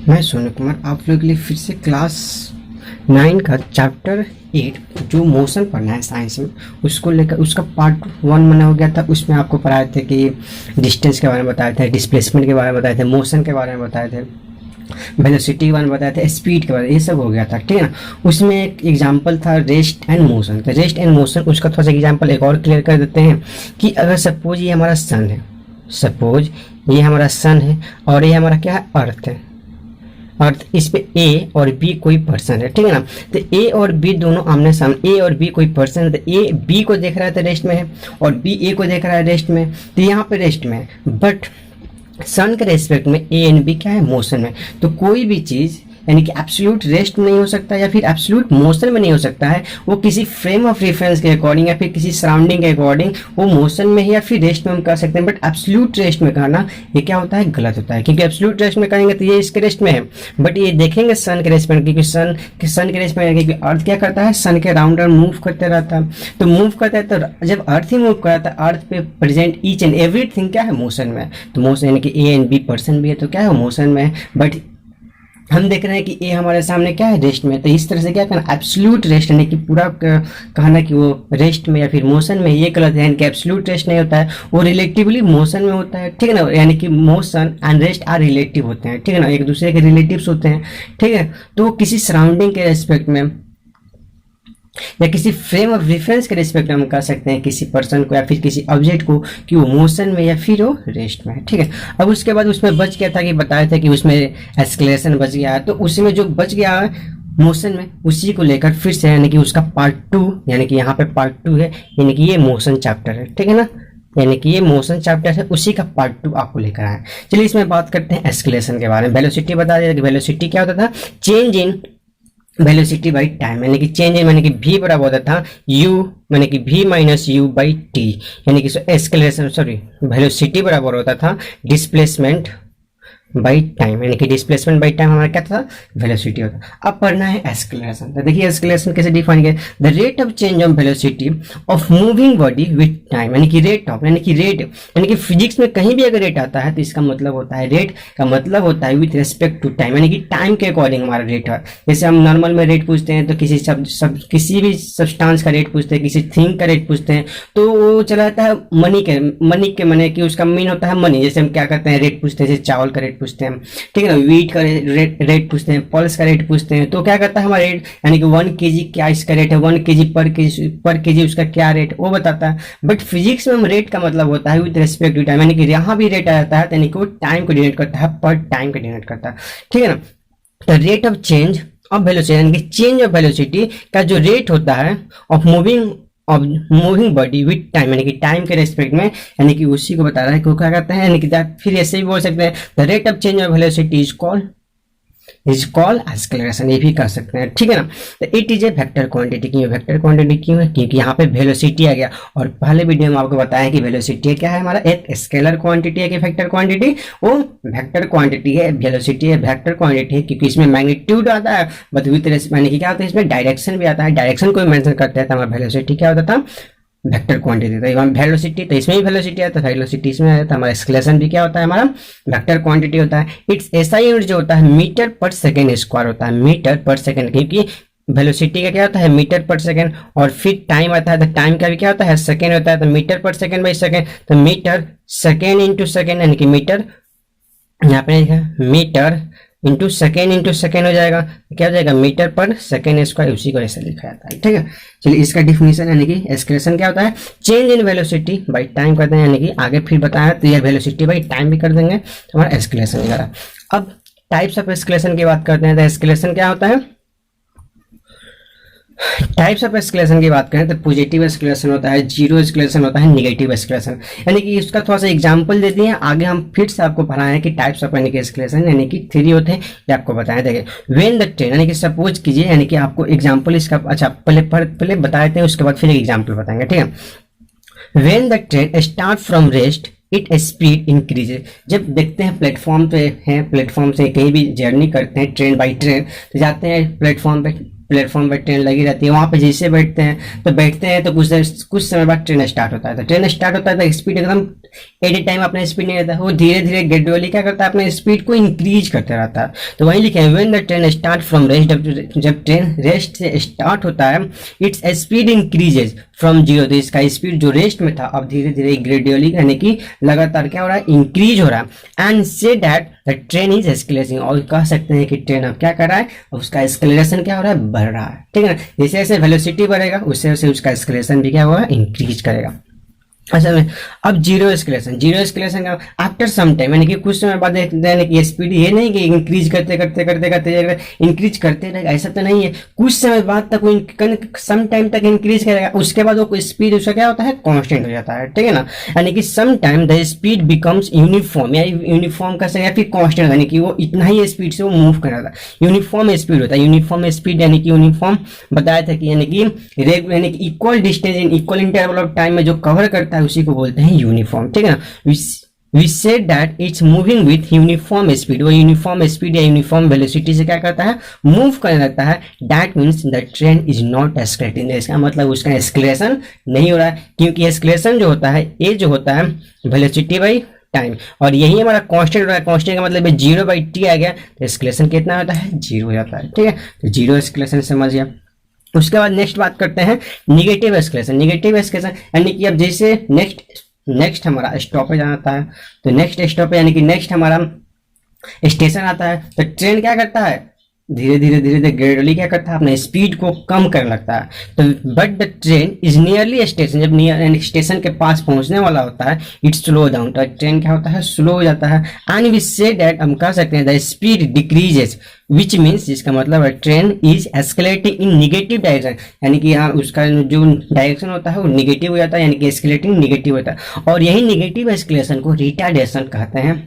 मैं सोनू कुमार आप लोगों के लिए फिर से क्लास 9 का चैप्टर 8 जो मोशन पढ़ना है साइंस में, उसको लेकर उसका पार्ट 1 बना हो गया था। उसमें आपको पढ़ाए थे कि डिस्टेंस के बारे में बताए थे, डिस्प्लेसमेंट के बारे में बताए थे, मोशन के बारे में बताए थे, वेलोसिटी के बारे में बताए थे, स्पीड के बारे में, ये सब हो गया था, ठीक है ना। उसमें एक एग्जांपल था रेस्ट एंड मोशन। तो रेस्ट एंड मोशन उसका थोड़ा सा एग्जांपल एक और क्लियर कर देते हैं कि अगर सपोज ये हमारा सन है, सपोज ये हमारा सन है और ये हमारा क्या है, अर्थ है। अर्थ इस पे ए और बी कोई पर्सन है, ठीक है ना। तो ए और बी दोनों आमने सामने, ए और बी कोई पर्सन है, तो ए बी को देख रहा है तो रेस्ट में है, और बी ए को देख रहा है रेस्ट में, तो यहाँ पे रेस्ट में है। बट सन के रेस्पेक्ट में ए एंड बी क्या है, मोशन में। तो कोई भी चीज़ यानी कि एब्सोल्यूट रेस्ट में नहीं हो सकता या फिर एब्सोल्यूट मोशन में नहीं हो सकता है, वो किसी फ्रेम ऑफ रेफरेंस के अकॉर्डिंग या फिर किसी सराउंडिंग के अकॉर्डिंग वो मोशन में है या फिर रेस्ट में हम कर सकते हैं। बट एब्सोल्यूट रेस्ट में करना ये क्या होता है, गलत होता है, क्योंकि एब्सोल्यूट रेस्ट में करेंगे तो ये इसके रेस्ट में है। बट ये देखेंगे सन के रेस्ट में, क्योंकि सन के रेस्ट में, क्योंकि अर्थ क्या करता है, सन के राउंड राउंड मूव करते रहता है। तो मूव करता है, तो जब अर्थ ही मूव करता है, अर्थ पे प्रेजेंट ईच एंड एवरीथिंग क्या है, मोशन में है। तो मोशन यानी कि ए एंड बी पर्सन भी है, तो क्या है, मोशन में है। बट हम देख रहे हैं कि ए हमारे सामने क्या है, रेस्ट में। तो इस तरह से क्या करना, एब्सोल्यूट रेस्ट यानी कि पूरा कहना कि वो रेस्ट में या फिर मोशन में, ये गलत है। यानी कि एब्सोल्यूट रेस्ट नहीं होता है, वो रिलेटिवली मोशन में होता है, ठीक है ना। यानी कि motion and rest are relative होते हैं, ठीक है ना, एक दूसरे के रिलेटिव्स होते हैं, ठीक है। तो किसी सराउंडिंग के रेस्पेक्ट में या किसी फ्रेम ऑफ रेफरेंस के रिस्पेक्ट में हम कह सकते हैं किसी पर्सन को या फिर किसी ऑब्जेक्ट को कि वो मोशन में या फिर वो रेस्ट में है, ठीक है। अब उसके बाद उसमें बच गया था कि बताया था कि उसमें एस्केलेशन बच गया है, तो उसी में जो बच गया है मोशन में, उसी को लेकर फिर से यानी कि उसका पार्ट 2, यानी कि यहाँ पे पार्ट 2 है, यानी कि ये मोशन चैप्टर है, ठीक है ना। यानी कि ये मोशन चैप्टर है, उसी का पार्ट 2 आपको लेकर आए। चलिए इसमें बात करते हैं एस्केलेशन के बारे में। वेलोसिटी बता दिया कि वेलोसिटी क्या होता था, change in velocity by time, यानी कि चेंज यानी कि v बराबर होता था u यानी कि v minus you by T, यानी कि एस्केलेशन वेलोसिटी बराबर होता था डिस्प्लेसमेंट बाई टाइम, यानी कि डिस्प्लेसमेंट बाई टाइम हमारा क्या था, वेलोसिटी होता। अब पढ़ना है एस्केलेशन। तो देखिए एस्केलेशन कैसे डिफाइन किया, the rate of change of velocity of moving body with time, यानी कि रेट ऑफ, यानी कि रेट, यानी कि फिजिक्स में कहीं भी अगर रेट आता है तो इसका मतलब होता है, रेट का मतलब होता है विथ रिस्पेक्ट टू टाइम, यानी कि टाइम के अकॉर्डिंग हमारा रेट है। जैसे हम नॉर्मल में रेट पूछते हैं तो किसी भी सब्सटेंस का रेट पूछते हैं, किसी थिंग का रेट पूछते हैं, तो वो चला जाता है मनी के मनी कि उसका मीन होता है मनी। जैसे हम क्या करते हैं, रेट पूछते हैं, जैसे चावल का रेट पूछते हैं, ठीक है ना, वीट का रेट पूछते हैं, पल्स का रेट पूछते हैं, तो क्या करता है हमारा रेट, यानी कि 1 kg क्या इसका रेट है, 1 kg पर केजी उसका क्या रेट, वो बताता है। बट फिजिक्स में हम रेट का मतलब होता है विद रिस्पेक्ट टू टाइम, यानी कि यहाँ भी रेट आ जाता है, यानी कि वो टाइम को डिनोट करता है, पर टाइम को डिनोट करता है, ठीक है ना। तो rate of change of velocity, यानी कि चेंज ऑफ वेलोसिटी का जो रेट होता है of moving body with time, यानी कि टाइम के रेस्पेक्ट में, यानी कि उसी को बता रहा है, क्या कहता है, यानी कि फिर ऐसे भी बोल सकते हैं the rate of change of velocity is called acceleration, ये भी कर सकते हैं, ठीक है ना। तो it is a vector quantity. क्यों वेक्टर क्वांटिटी क्यों है, क्योंकि यहाँ पे वेलोसिटी आ गया, और पहले वीडियो में आपको बताया कि वेलोसिटी क्या है, हमारा एक स्केलर क्वांटिटी है कि वेक्टर क्वांटिटी, वो वेक्टर क्वांटिटी है, वेलोसिटी है वेक्टर क्वांटिटी है, क्योंकि इसमें मैग्नीट्यूड आता है, बट विथ यानी कि क्या होता है, इसमें डायरेक्शन भी आता है, डायरेक्शन को मेंशन करते हैं। तो हमारा वेलोसिटी क्या होता था, वेक्टर क्वांटिटी। तो वेलोसिटी, तो इसमें भी वेलोसिटी आता है, वेलोसिटी इसमें आता है। हमारा एक्सेलरेशन भी क्या होता है, हमारा वेक्टर क्वांटिटी होता है। इट्स एसआई यूनिट जो होता है मीटर पर सेकेंड स्क्वायर होता है, मीटर पर सेकेंड, क्योंकि वेलोसिटी का क्या होता है, मीटर पर सेकेंड, और फिर टाइम आता है तो टाइम का भी क्या होता है, सेकेंड होता है, तो मीटर पर सेकेंड बाई सेकेंड, तो मीटर सेकेंड इंटू सेकेंड, यानी कि मीटर, यहाँ पे मीटर इंटू सेकेंड हो जाएगा, क्या हो जाएगा, मीटर पर सेकेंड स्क्वायर, उसी को ऐसे लिखा जाता है, ठीक है। चलिए इसका डिफिनेशन, यानी कि एस्केलेरेशन क्या होता है, change in velocity by time करते हैं, यानी कि आगे फिर बताया तो ये वेलोसिटी बाई टाइम भी कर देंगे, तो हमारा एस्केलेरेशन वगैरह। अब टाइप्स ऑफ एस्केलेरेशन की बात करते हैं। तो एस्केलेरेशन क्या होता है, टाइप्स ऑफ एस्केलेशन की बात करें तो पॉजिटिव एस्केलेशन होता है, जीरो एस्केलेशन होता है, नेगेटिव एस्केलेशन, यानी कि इसका थोड़ा सा एग्जांपल दे दिए, आगे हम फिर से आपको पढ़ाएं कि टाइप्स ऑफ यानी कि एस्केलेशन यानी कि 3 होते हैं, ये आपको बताया देंगे। व्हेन द ट्रेन, यानी कि सपोज कीजिए, यानी कि आपको एग्जांपल इसका, अच्छा पहले बता देते हैं, उसके बाद फिर एग्जांपल बताएंगे, ठीक है। When the train start from rest it speed increases, जब देखते हैं प्लेटफॉर्म पे हैं, प्लेटफॉर्म से कहीं भी जर्नी करते हैं ट्रेन बाई ट्रेन, तो जाते हैं प्लेटफॉर्म पे ट्रेन लगी रहती है, वहाँ पे जैसे बैठते हैं तो कुछ समय बाद ट्रेन स्टार्ट होता है, तो ट्रेन स्टार्ट होता है तो स्पीड एकदम एट ए टाइम अपना स्पीड नहीं रहता, वो धीरे धीरे ग्रेजुअली क्या करता है, अपने स्पीड को इंक्रीज करते रहता है। तो वही लिखे हैं when the train start from rest, जब ट्रेन रेस्ट से स्टार्ट होता है its speed increases from zero, तो इसका स्पीड जो रेस्ट में था अब धीरे धीरे ग्रेजुअली यानी कि लगातार क्या हो रहा है, इंक्रीज हो रहा है। And say that the train is escalating, और कह सकते हैं कि ट्रेन अब क्या कर रहा है, उसका एस्केलेशन क्या हो रहा है, बढ़ रहा है। ठीक है ना, जैसे जैसे वेलोसिटी बढ़ेगा उससे वैसे उसका एस्केलेशन भी क्या होगा, इंक्रीज करेगा। असल में अब जीरो एस्केलेशन का आफ्टर सम टाइम यानी कि कुछ समय बाद यानी कि स्पीड ये नहीं कि इंक्रीज करते करते करते करते इंक्रीज करते रहेगा, ऐसा तो नहीं है। कुछ समय बाद तक सम टाइम तक इंक्रीज करेगा, उसके बाद वो स्पीड उसका क्या होता है, कांस्टेंट हो जाता है। ठीक है ना, यानी कि some time the speed becomes uniform, या यूनिफॉर्म का या फिर कांस्टेंट, यानी कि वो इतना ही स्पीड से वो मूव कर रहा था। यूनिफॉर्म स्पीड होता है, यूनिफॉर्म स्पीड यानी कि यूनिफॉर्म बताया था कि यानी कि equal distance in equal interval of time में जो कवर करता है उसी को बोलते हैं यूनिफॉर्म। ठीक है ना, we said that it's moving with uniform speed, वो यूनिफॉर्म स्पीड या यूनिफॉर्म वेलोसिटी से क्या करता है, मूव करने लगता है। that means the train is not escalating, इसका मतलब उसका एस्केलेशन नहीं हो रहा है, क्योंकि एस्केलेशन जो होता है ये जो होता है वेलोसिटी बाई टाइम, और यही हमारा कांस्टेंट हो रहा है। कांस्टेंट का मतलब जीरो बाई टी आ गया, तो एस्केलेशन कितना होता है, जीरो हो जाता है। ठीक है, तो जीरो एस्केलेशन समझ गया। उसके बाद नेक्स्ट बात करते हैं निगेटिव एस्केलेशन। निगेटिव एस्केलेशन यानी कि अब जैसे नेक्स्ट हमारा स्टॉपेज आता है, तो नेक्स्ट स्टॉपेज यानी कि नेक्स्ट हमारा स्टेशन आता है, तो ट्रेन क्या करता है, धीरे धीरे ग्रेजुअली क्या करता है, अपने स्पीड को कम करने लगता है। तो but the train is nearly station, जब नियर स्टेशन के पास पहुंचने वाला होता है इट स्लो डाउन, तो ट्रेन क्या होता है, स्लो हो जाता है। एंड वी से दैट हम कह सकते हैं the speed decreases, which means जिसका मतलब है train is escalating in negative direction, यानी कि यहाँ उसका जो डायरेक्शन होता है वो निगेटिव हो जाता है, यानी कि एस्केलेटिंग निगेटिव होता है। और यही निगेटिव एस्केलेशन को रिटार्डेशन कहते हैं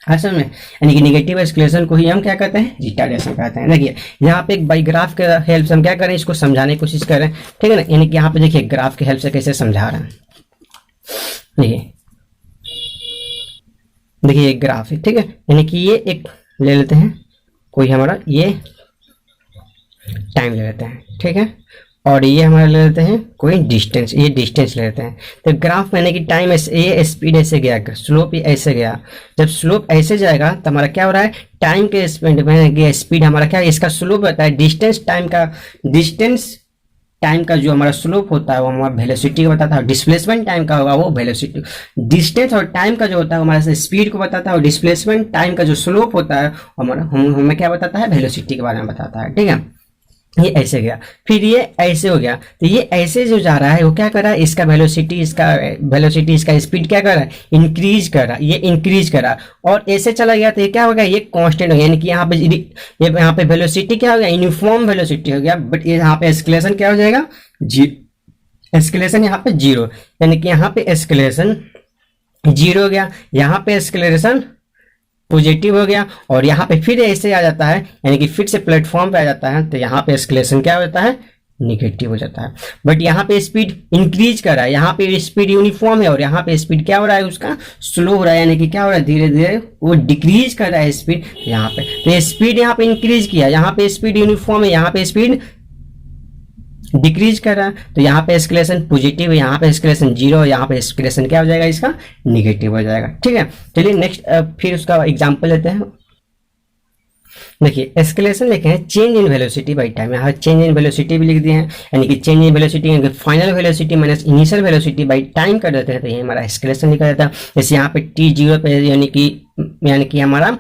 असल में, यानी कि निगेटिव एस्केलेशन को ही हम क्या कहते हैं, रिटार्डेशन कहते हैं। देखिए यहाँ पे एक बाई ग्राफ के हेल्प से हम क्या करें, इसको समझाने की कोशिश करें। ठीक है ना, यानी कि यहाँ पे देखिए ग्राफ के हेल्प से कैसे समझा रहे हैं। देखिए एक ग्राफ है, ठीक है, यानी कि ये एक ले लेते हैं कोई हमारा ये टाइम ले लेते हैं। ठीक है, और ये हमारा ले लेते हैं कोई डिस्टेंस, ये डिस्टेंस ले लेते हैं। तो ग्राफ में यानी कि टाइम ये स्पीड ऐसे गया, स्लोप ऐसे गया। जब स्लोप ऐसे जाएगा तो हमारा क्या हो रहा है, टाइम के स्पीड हमारा क्या है, इसका स्लोप होता है डिस्टेंस टाइम का जो हमारा स्लोप होता है वो हमारा वेलोसिटी को बताता है। डिस्प्लेसमेंट टाइम का होगा वो वेलोसिटी, डिस्टेंस और टाइम का जो होता है हमारा स्पीड को बताता है, और डिस्प्लेसमेंट टाइम का जो स्लोप होता है हमारा हमें क्या बताता है, वेलोसिटी के बारे में बताता है। ठीक है, ये ऐसे गया, फिर ये ऐसे हो गया, तो ये ऐसे जो जा रहा है वो क्या कर रहा है, इसका वेलोसिटी इसका स्पीड क्या कर रहा है, इंक्रीज कर रहा है, ये इंक्रीज कर रहा है। और ऐसे चला गया तो ये क्या हो गया, ये कांस्टेंट हो गया, यानी कि यहाँ पे वेलोसिटी क्या हो गया, यूनिफॉर्म वेलोसिटी हो गया। बट यहाँ पे एस्केलेशन क्या हो जाएगा, एस्केलेशन यहाँ पे जीरो, यानी कि यहाँ पे एस्केलेशन जीरो हो गया, यहाँ पे एस्केलेशन पॉजिटिव हो गया, और यहाँ पे फिर ऐसे आ जाता है, यानी कि फिर से प्लेटफॉर्म पे आ जाता है, तो यहाँ पे एस्केलेशन क्या हो जाता है, निगेटिव हो जाता है। बट यहाँ पे स्पीड इंक्रीज कर रहा है, यहाँ पे स्पीड यूनिफॉर्म है, और यहाँ पे स्पीड क्या हो रहा है, उसका स्लो हो रहा है, यानी कि क्या हो रहा है, धीरे धीरे वो डिक्रीज कर रहा है स्पीड यहाँ पे। तो स्पीड यहाँ पे इंक्रीज किया, यहाँ पे स्पीड यूनिफॉर्म है, यहाँ पे स्पीड डिक्रीज कर रहा है, तो यहाँ पे एस्केलेशन पॉजिटिव है, यहाँ पे एस्केलेशन जीरो, यहाँ पे एस्केलेशन क्या हो जाएगा, इसका निगेटिव हो जाएगा। ठीक है, चलिए नेक्स्ट फिर उसका एग्जांपल लेते हैं। देखिए एस्केलेशन लिखे हैं change in velocity by time, यहाँ चेंज इन वेलोसिटी भी लिख दिए हैं, यानी कि चेंज इन वेलोसिटी यानी कि final velocity minus initial velocity by time कर देते हैं, तो ये हमारा एस्केलेशन लिखा जाता है। जैसे यहाँ पे टी जीरो पे यानी कि हमारा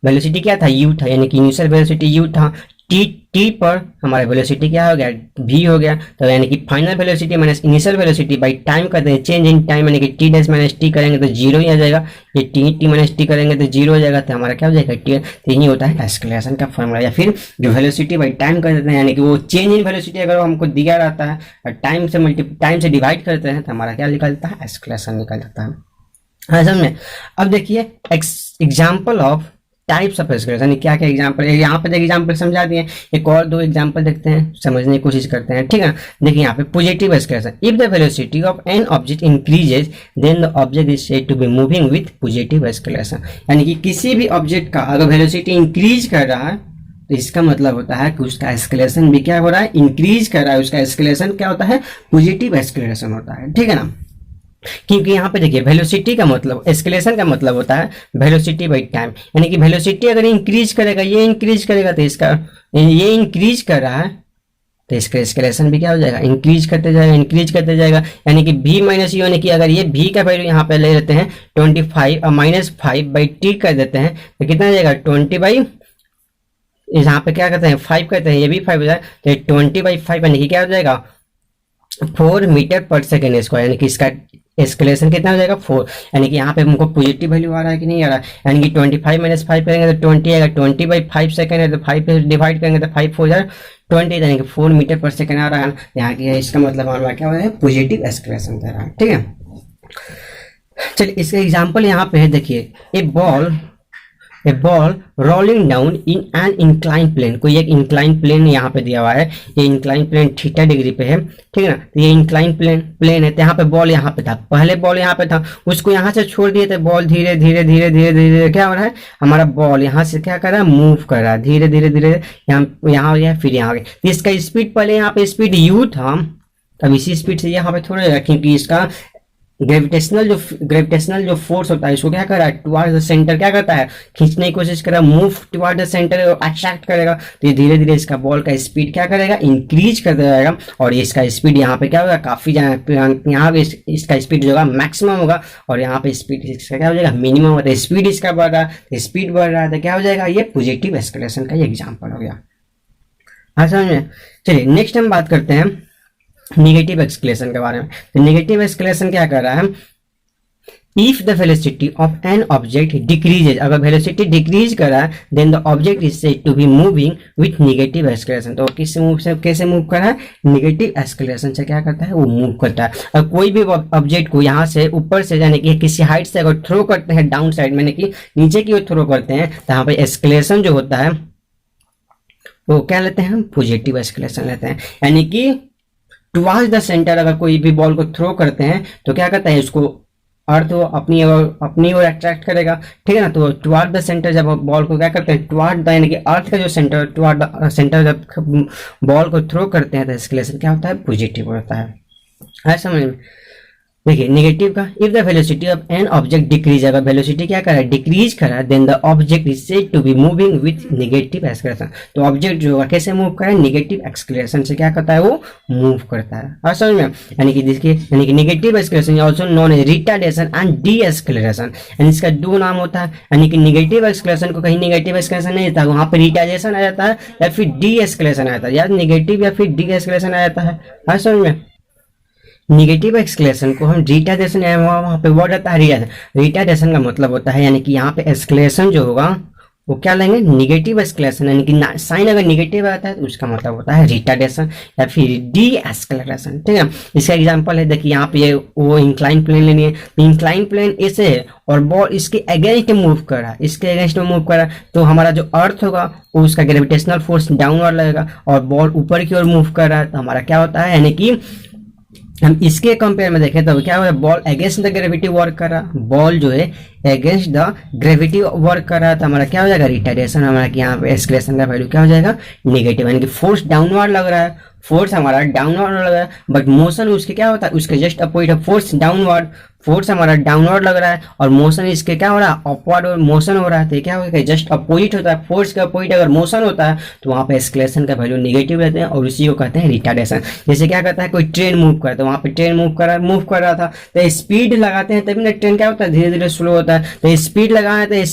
वेलोसिटी क्या था, यू था, यानी कि इनिशियल वेलोसिटी यू था, टी पर हमारा वेलोसिटी क्या हो गया, v हो गया। तो यानी कि final velocity minus initial velocity by time करते हैं, चेंज इन टाइम यानी कि टी डैश माइनस टी करेंगे तो जीरो ही आ जाएगा, ये टी माइनस टी करेंगे तो जीरो हो जाएगा, तो हमारा क्या हो जाएगा टी। तो यही होता है एस्केलेशन का फॉर्मूला। या फिर जो वेलोसिटी बाई टाइम कर देते हैं, यानी कि वो चेंज इन वेलोसिटी अगर हमको दिया रहता है और टाइम से डिवाइड करते हैं तो हमारा क्या निकलता है, एस्केलेशन निकल जाता है। समझ में। अब देखिए example of types of escalation, क्या क्या एग्जांपल है, यहाँ पे एग्जांपल समझा दिए, एक और दो एग्जांपल देखते हैं, समझने की कोशिश करते हैं। ठीक है, देखिए यहाँ पे positive escalation, if the velocity of an object increases then the object is said to be moving with positive escalation, यानी कि किसी भी ऑब्जेक्ट का अगर वेलोसिटी इंक्रीज कर रहा है तो इसका मतलब होता है कि उसका एस्केलेशन भी क्या हो रहा है, इंक्रीज कर रहा है, उसका एस्केलेशन क्या होता है, पॉजिटिव एस्केलेशन होता है। ठीक है ना, क्योंकि यहाँ पे देखिए वेलोसिटी का मतलब, एस्केलेशन का मतलब होता है वेलोसिटी बाई टाइम, यानी कि वेलोसिटी अगर इंक्रीज करेगा, ये इंक्रीज करेगा तो इसका, ये इंक्रीज कर रहा है तो इसका एस्केलेशन भी क्या हो जाएगा, इंक्रीज करते जाएगा, इंक्रीज करते जाएगा। यानी कि v माइनस यू, यानी कि अगर ये v का वैल्यू यहाँ पे ले लेते हैं 25 और -5/t कर देते हैं तो कितना हो जाएगा 20 यहाँ पे क्या करते हैं 5 करते हैं, ये भी 5 हो जाए तो 20/5 यानी कि क्या हो जाएगा 4 मीटर पर सेकेंड स्क्वायर, यानी कि इसका एस्केलेशन कितना हो जाएगा 4। यानी कि यहाँ पे हमको पॉजिटिव वैल्यू आ रहा है कि नहीं आ रहा है, यानी कि 25 - 5 करेंगे तो 20 आएगा, 20/5 सेकेंड है तो 5 से डिवाइड करेंगे तो 5 हो जाएगा 20, यानी कि 4 मीटर पर सेकेंड आ रहा है यहाँ की। इसका मतलब हमारा क्या हो रहा है, पॉजिटिव एस्केलेशन दे रहा है। ठीक है, चलिए इसका एग्जाम्पल यहाँ पे है, देखिए a ball rolling down in an incline plane, कोई एक इंक्लाइन प्लेन यहाँ पे दिया हुआ है, ये इंक्लाइन प्लेन थीटा डिग्री पे है, ठीक है ना। तो ये इंक्लाइन प्लेन है, तो यहाँ पे बॉल यहाँ पे था, पहले बॉल यहाँ पे था, उसको यहाँ से छोड़ दिए थे, बॉल धीरे धीरे धीरे धीरे धीरे क्या हो रहा है, हमारा बॉल यहाँ से क्या कर रहा है, मूव कर रहा है धीरे धीरे धीरे, यहाँ हो गया फिर यहाँ आ गया। तो इसका स्पीड, पहले यहाँ पे स्पीड यू था, अब इसी स्पीड से यहाँ पे थोड़ा जाएगा, क्योंकि इसका ग्रेविटेशनल जो फोर्स होता है इसको क्या कर रहा है, टुवर्ड द सेंटर क्या करता है, खींचने की कोशिश कर रहा है, move toward the centre, attract करेगा। तो ये धीरे धीरे इसका बॉल का स्पीड क्या करेगा, इंक्रीज करता जाएगा, और इसका स्पीड यहाँ पे क्या होगा, काफी यहाँ पे इसका स्पीड जो होगा मैक्सिमम होगा, और यहाँ पे स्पीड इसका क्या हो जाएगा, मिनिमम होता है। स्पीड इसका बढ़ रहा है, स्पीड बढ़ रहा है तो क्या हो जाएगा, ये पॉजिटिव एस्केलेशन का एग्जाम्पल हो गया। हाँ समझ में। चलिए नेक्स्ट हम बात करते हैं निगेटिव एक्सक्लेशन के बारे में। तो निगेटिव एक्सक्लेशन क्या कर रहा है, if the velocity of an object decreases, अगर वेलोसिटी डिक्रीज कर रहा है then the object is said to be moving with negative acceleration. तो किससे मूव से कैसे मूव कर रहा है, निगेटिव एक्सक्लेशन से क्या करता है, वो मूव करता है। और कोई भी ऑब्जेक्ट को यहाँ से ऊपर से यानी कि किसी हाइट से अगर थ्रो करते हैं डाउन साइड में, यानी कि नीचे की ओर थ्रो करते हैं, तो यहाँ पे एक्सक्लेशन जो होता है वो क्या लेते हैं, हम पॉजिटिव एक्सक्लेशन लेते हैं। यानी कि टुवर्ड्स द सेंटर अगर कोई भी बॉल को थ्रो करते हैं तो क्या करता है, उसको अर्थ अपनी ओर अट्रैक्ट करेगा, ठीक है ना। तो टुवर्ड द सेंटर जब बॉल को क्या करते हैं, टुवर्ड द यानी कि अर्थ का जो सेंटर, टुवर्ड द सेंटर जब बॉल को थ्रो करते हैं तो एस्केलेशन क्या होता है, पॉजिटिव होता है समझ में। देखिए निगेटिव का, if the velocity of an object decrease, अगर वेलोसिटी क्या कर रहा है, डिक्रीज कर रहा है, then the object is said to be moving with negative acceleration. तो ऑब्जेक्ट जो है कैसे मूव कर रहा है, निगेटिव एक्सक्लेरेशन से क्या करता है, वो मूव करता है। और समझ में, यानी कि देखिए, यानी कि negative acceleration also known as retardation and deceleration, यानी इसका दो नाम होता है। यानी कि निगेटिव एक्सक्लेरेशन को कहीं निगेटिव एक्सक्लेरेशन नहीं होता, वहां पर रिटार्डेशन आ जाता है या फिर डी एक्सक्लेरेशन आ जाता है, या निगेटिव या फिर डी एक्सक्लेरेशन आ जाता है समझ में। निगेटिव एक्सक्लेशन को हम रिटार्डेशन, वहां पे वर्ड आता है रिटार्डेशन। रिटार्डेशन का मतलब होता है, यानी कि यहाँ पे एक्सक्लेशन जो होगा वो क्या लेंगे, निगेटिव एक्सक्लेशन, यानी कि साइन अगर निगेटिव आता है तो उसका मतलब होता है रिटार्डेशन या फिर डी एक्सक्लेरेशन, ठीक है। इसका एग्जांपल है, देखिए यहाँ पे वो इंक्लाइन प्लेन लेनी है, इंक्लाइन प्लेन ऐसे है और बॉल इसके अगेंस्ट मूव कर रहा है, इसके अगेंस्ट में मूव कर रहा है, तो हमारा जो अर्थ होगा वो उसका ग्रेविटेशनल फोर्स डाउनवर्ड लगेगा, और बॉल ऊपर की ओर मूव कर रहा है तो हमारा क्या होता है, यानी कि हम इसके कंपेयर में देखें तो क्या हो रहा है, ball against the gravity work कर रहा है, बॉल जो है अगेंस्ट द ग्रेविटी वर्क कर रहा है, तो हमारा क्या हो जाएगा, रिटार्डेशन, हमारा यहाँ पे एक्सक्लेरेशन का वैल्यू क्या हो जाएगा, नेगेटिव, यानी कि फोर्स डाउनवर्ड लग रहा है, फोर्स हमारा डाउनवर्ड लग रहा है, बट मोशन उसके क्या होता है, उसके जस्ट अपोजिट है, फोर्स डाउनवर्ड, फोर्स हमारा डाउनवर्ड लग रहा है, और मोशन इसके क्या हो रहा है, अपवर्ड मोशन हो रहा है, तो क्या होगा, जस्ट अपोजिट होता है, फोर्स के अपोजिट अगर मोशन होता है तो वहाँ पे एक्सक्लेरेशन का वैल्यू नेगेटिव रहते हैं, और उसी को कहते हैं रिटार्डेशन। जैसे क्या कहता है, कोई ट्रेन मूव करता है, तो वहाँ पे ट्रेन मूव कर रहा था, तो स्पीड लगाते हैं तभी ना ट्रेन क्या होता है, धीरे धीरे स्लो होता है, तो स्पीड लगाए तो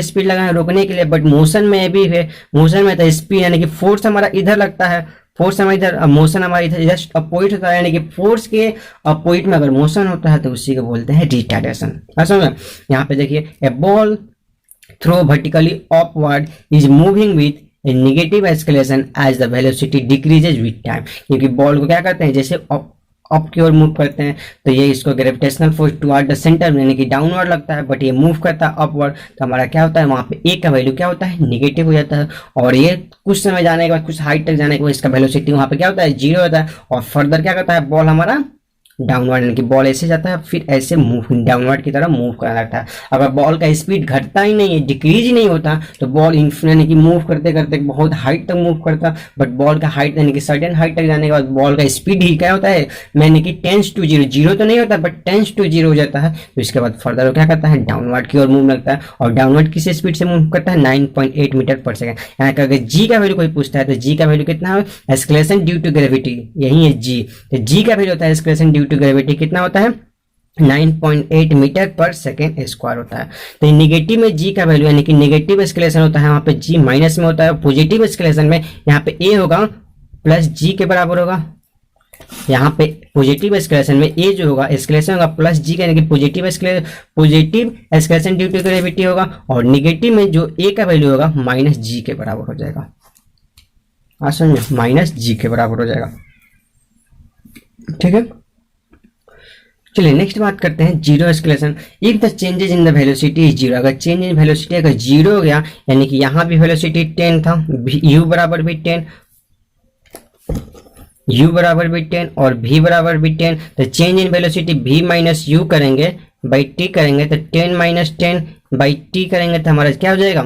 स्पीड लगाए रोकने के लिए, बट मोशन में भी है, मोशन में तो स्पीड यानी कि फोर्स हमारा इधर लगता है, फोर्स हमारा इधर, मोशन हमारा इधर जस्ट अपोजिट होता है, यानी कि फोर्स के अपोजिट में अगर मोशन होता है तो उसी को बोलते हैं रिटार्डेशन। समझ में, यहाँ पे देखिए, a ball throw vertically upward is moving with a negative acceleration as the velocity decreases with time, क्योंकि बॉल को क्या करते हैं, जैसे अप की ओर मूव करते हैं तो ये इसको gravitational force toward the centre यानी कि डाउनवर्ड लगता है, बट ये मूव करता है अपवर्ड, तो हमारा क्या होता है, वहाँ पे ए का वैल्यू क्या होता है, निगेटिव हो जाता है, और ये कुछ समय जाने के बाद, कुछ हाइट तक जाने के बाद इसका वेलोसिटी वहाँ पे क्या होता है, जीरो होता है, और फर्दर क्या करता है, बॉल हमारा डाउनवर्ड, यानी कि बॉल ऐसे जाता है फिर ऐसे मूव डाउनवर्ड की तरह मूव करना लगता है। अगर बॉल का स्पीड घटता ही नहीं है, डिक्रीज ही नहीं होता, तो बॉल यानी कि मूव करते करते बहुत हाइट तक मूव करता, बट बॉल का हाइट यानी कि सर्टेन हाइट तक जाने के बाद बॉल का स्पीड ही क्या होता है, यानी कि टेंस टू जीरो, जीरो तो नहीं होता बट टेंस टू जीरो हो जाता है। तो इसके बाद फर्दर वो क्या करता है, डाउनवर्ड की ओर मूव लगता है, और डाउनवर्ड किस स्पीड से मूव करता है, 9.8 मीटर पर सेकंड। यहाँ का अगर जी का वैल्यू कोई पूछता है तो जी का वैल्यू कितना है, एक्सेलरेशन ड्यू टू ग्रेविटी, यही है जी। तो जी का वैल्यू होता है एक्सेलरेशन ड्यू टू ग्रेविटी कितना होता है, 9.8 मीटर पर सेकेंड स्क्वायर होता है। तो निगेटिव में जी का वैल्यू यानी कि नेगेटिव एक्सेलरेशन होता है, वहां पे जी माइनस में होता है। पॉजिटिव एक्सेलरेशन में यहाँ पे ए होगा प्लस जी के बराबर होगा। यहाँ पे पॉजिटिव एक्सेलरेशन में ए जो होगा एक्सेलरेशन होगा प्लस जी का, यानी कि positive acceleration due to gravity होगा, और निगेटिव में जो ए का वैल्यू होगा माइनस जी के बराबर हो जाएगा। समझे, माइनस जी के बराबर हो जाएगा। ठीक है, चलिए नेक्स्ट बात करते हैं zero acceleration. If the changes in the velocity is zero, अगर चेंज इन वेलोसिटी अगर जीरो हो गया, यानी कि यहाँ भी वेलोसिटी 10 था, u बराबर भी 10, u बराबर भी 10 और v बराबर भी 10, तो change in velocity v minus you करेंगे बाई टी करेंगे, तो 10 माइनस 10 बाई टी करेंगे तो हमारा क्या हो जाएगा,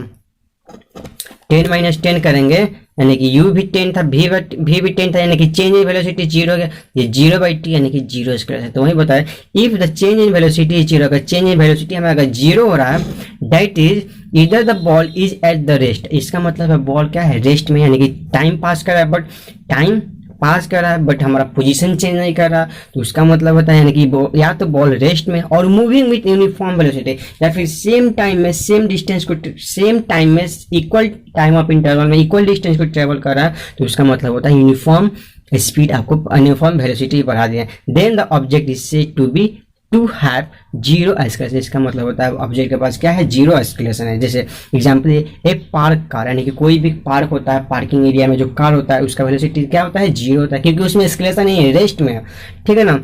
10 माइनस 10 करेंगे, यानी कि u भी 10 था, v भी 10 था, यानी कि चेंज इन वेलोसिटी जीरो हो गया, ये जीरो बाई टी यानी कि जीरो स्क्वायर है। तो वही बताया if the change in velocity is zero, अगर चेंज इन वेलोसिटी हमें अगर जीरो हो रहा है, दैट इज इधर the ball is at the rest, इसका मतलब है बॉल क्या है, रेस्ट में, यानी कि टाइम पास कर रहा है, बट टाइम पास कर रहा है बट हमारा पोजीशन चेंज नहीं कर रहा, तो उसका मतलब होता है यानी कि या तो बॉल रेस्ट में और मूविंग विथ यूनिफॉर्म वेलोसिटी, या फिर सेम टाइम में सेम डिस्टेंस को सेम टाइम में इक्वल टाइम ऑफ इंटरवल में इक्वल डिस्टेंस को ट्रेवल कर रहा है, तो उसका मतलब होता है यूनिफॉर्म स्पीड आपको यूनिफॉर्म वेलोसिटी बढ़ा दिया। Then the object is said to be to have zero acceleration, इसका मतलब होता है ऑब्जेक्ट के पास क्या है, जीरो एक्सेलरेशन है। जैसे एग्जांपल एक पार्क कार, यानी कि कोई भी पार्क होता है, पार्किंग एरिया में जो कार होता है उसका वेलोसिटी क्या होता है, जीरो होता है, क्योंकि उसमें एक्सेलरेशन नहीं है, रेस्ट में है। ठीक है ना।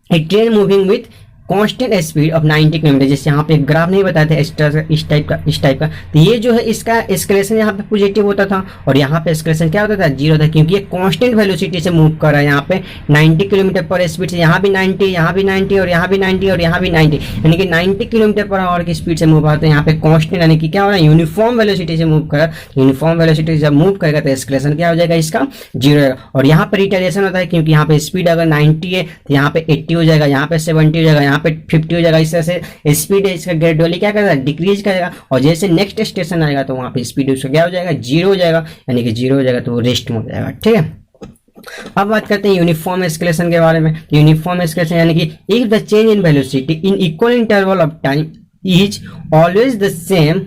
एक train moving with constant speed of 90 kilometre, जैसे यहाँ पे एक ग्राफ नहीं बताया था इस टाइप का, तो ये जो है इसका एक्सेलरेशन यहाँ पे पॉजिटिव होता था और यहाँ पे एक्सेलरेशन क्या होता था, जीरो था, क्योंकि ये कांस्टेंट वेलोसिटी से मूव कर रहा है यहाँ पे 90 किलोमीटर पर स्पीड से, यहाँ भी 90, यहाँ भी 90 और यहाँ भी 90 और यहाँ भी 90, यानी कि 90 किलोमीटर पर आवर की स्पीड से मूव आता है। यहाँ पे कांस्टेंट यानी कि क्या हो रहा है, यूनिफॉर्म वेलोसिटी से मूव कर रहा है। यूनिफॉर्म वेलोसिटी जब मूव करेगा तो एक्सेलरेशन क्या हो जाएगा, इसका जीरो रहेगा। और यहाँ पे रिटार्डेशन होता है, क्योंकि यहाँ पे स्पीड अगर 90 है तो यहाँ पे 80 हो जाएगा, यहाँ पे 70 हो जाएगा, यहाँ पे 50 हो जाएगा। इस तरह से स्पीड है इसका ग्रेजुअली क्या करेगा, डिक्रीज करेगा, और जैसे नेक्स्ट स्टेशन आएगा तो वहां पे स्पीड उसका क्या हो जाएगा, जीरो हो जाएगा, यानी कि जीरो हो जाएगा तो वो रेस्ट में हो जाएगा। ठीक है, अब बात करते हैं यूनिफॉर्म एक्सेलरेशन के बारे में। यूनिफॉर्म एक्सेलरेशन यानी कि if the change in velocity in equal interval of time is always the same,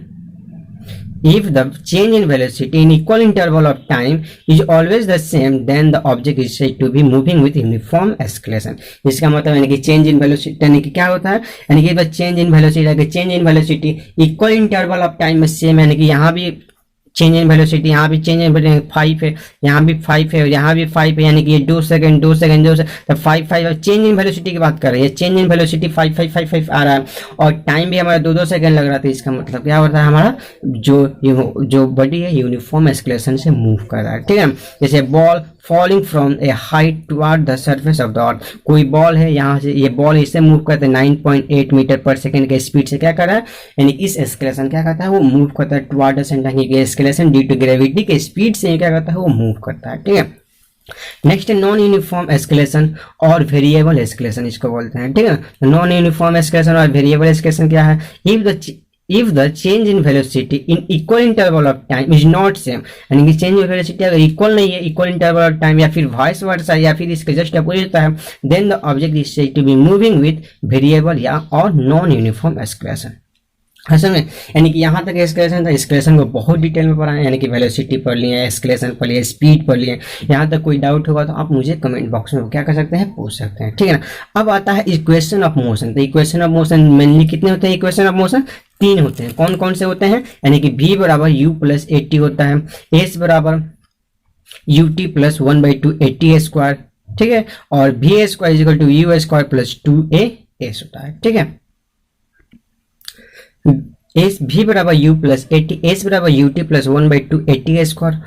if the change in velocity in equal interval of time is always the same, then the object is said to be moving with uniform acceleration। इसका मतलब यानी कि change in velocity यानी कि क्या होता है, यानी कि चेंज इन वेलोसिटी अगर change in velocity equal interval of time में सेम, यानी कि यहाँ भी चेंज इन वेलोसिटी, यहाँ भी चेंज इन वेलोसिटी 5 है, यहाँ भी 5 है और यहाँ भी 5 है, यानी कि ये 2 सेकंड तो 5 चेंज इन वेलोसिटी की बात कर रहे हैं। चेंज इन वेलोसिटी 5 आ रहा है और टाइम भी हमारा 2 सेकंड लग रहा था। इसका मतलब क्या होता है, हमारा जो बॉडी है यूनिफॉर्म एक्सेलरेशन से मूव कर रहा है। ठीक है, जैसे ball falling from A height toward the surface of the earth, कोई बॉल है यहाँ से, ये बॉल इससे मूव करते हैं 9.8 मीटर पर सेकंड के स्पीड से क्या कर रहा है, यानी इस एक्सेलरेशन क्या करता है, वो मूव करता है टुवर्ड द सेंटर, क्योंकि एक्सेलरेशन ड्यू टू ग्रेविटी के स्पीड से क्या करता है, वो मूव करता है। ठीक है, नेक्स्ट नॉन यूनिफॉर्म एक्सेलरेशन और वेरिएबल एक्सेलरेशन इसको बोलते हैं। ठीक है, नॉन यूनिफॉर्म एक्सेलरेशन और वेरिएबल एक्सेलरेशन क्या है, if the change in velocity in equal interval of time is not same, यानी कि चेंज इन वेलोसिटी अगर इक्वल नहीं है, इक्वल इंटरवल ऑफ टाइम या फिर वाइस वर्सा या फिर इसके जस्ट अपोजिट होता है, then the object is said to be moving with variable या और नॉन यूनिफॉर्म एक्सेलरेशन। असल में यानी कि यहाँ तक एक्सेलरेशन था, एक्सेलरेशन को बहुत डिटेल में पढ़ा है, यानी कि वेलोसिटी पढ़ लिए, एक्सेलरेशन पढ़ लिए, स्पीड पढ़ लिए। यहाँ तक कोई डाउट होगा तो आप मुझे कमेंट बॉक्स में क्या कर सकते हैं, पूछ सकते हैं। ठीक है ना। अब आता है इक्वेशन ऑफ मोशन। तो इक्वेशन ऑफ मोशन मेनली कितने होते हैं, इक्वेशन ऑफ मोशन 3 होते हैं। कौन कौन से होते हैं, यानी कि v बराबर u प्लस ए टी होता है, s बराबर u t plus 1/2 A T square. ठीक है, और v square equal to u square plus 2a s होता है। ठीक है, एस भी बराबर U plus A T, S बराबर U T plus 1/2 A T square,